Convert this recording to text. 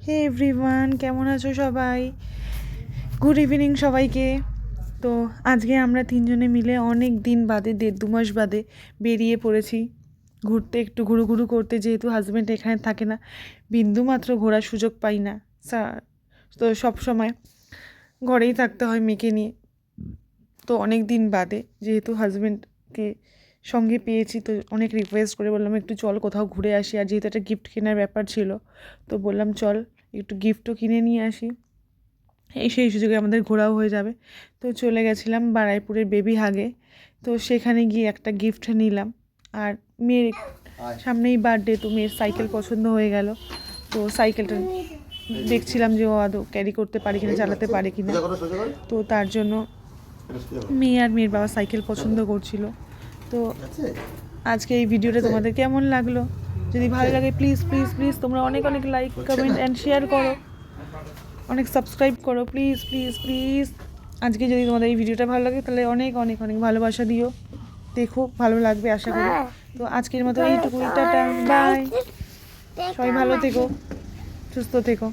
হে everyone, কেমন আছো সবাই? গুড ইভিনিং সবাইকে। তো আজকে আমরা তিনজনে মিলে অনেক দিন বাদে 1.5-2 মাস বাদে বেরিয়ে পড়েছি ঘুরতে, একটু ঘুরু করতে। যেহেতু হাজব্যান্ড এখানে থাকে না, বিন্দু মাত্র ঘোরার সুযোগ পাই না। তো সব সময় ঘরেই থাকতে হয় মেয়েকে নিয়ে। তো অনেক দিন বাদে যেহেতু হাজব্যান্ডকে সঙ্গে পেয়েছি, তো অনেক রিকোয়েস্ট করে বললাম একটু চল কোথাও ঘুরে আসি। আর যেহেতু একটা গিফট কেনার ব্যাপার ছিল, তো বললাম চল একটু গিফটও কিনে নিয়ে আসি, সেই সুযোগে আমাদের ঘোরাও হয়ে যাবে। তো চলে গেছিলাম বারাইপুরের বেবি হাগে। তো সেখানে গিয়ে একটা গিফট নিলাম। আর মেয়ের সামনেই বার্থডে, তো মেয়ের সাইকেল পছন্দ হয়ে গেল। তো সাইকেলটা দেখছিলাম যে ও আদৌ ক্যারি করতে পারে কিনা, চালাতে পারে কিনা। তো তার জন্য মেয়ে আর মেয়ের বাবা সাইকেল পছন্দ করছিল। তো আজকে এই ভিডিওটা তোমাদের কেমন লাগলো? যদি ভালো লাগে প্লিজ প্লিজ প্লিজ তোমরা অনেক অনেক লাইক, কমেন্ট অ্যান্ড শেয়ার করো, অনেক সাবস্ক্রাইব করো প্লিজ প্লিজ প্লিজ। আজকে যদি তোমাদের এই ভিডিওটা ভালো লাগে তাহলে অনেক অনেক অনেক ভালোবাসা দিও, দেখো ভালো লাগবে আশা করি। তো আজকের মতো এইটুকুই, টাটা বাই। সবাই ভালো থেকো, সুস্থ থেকো।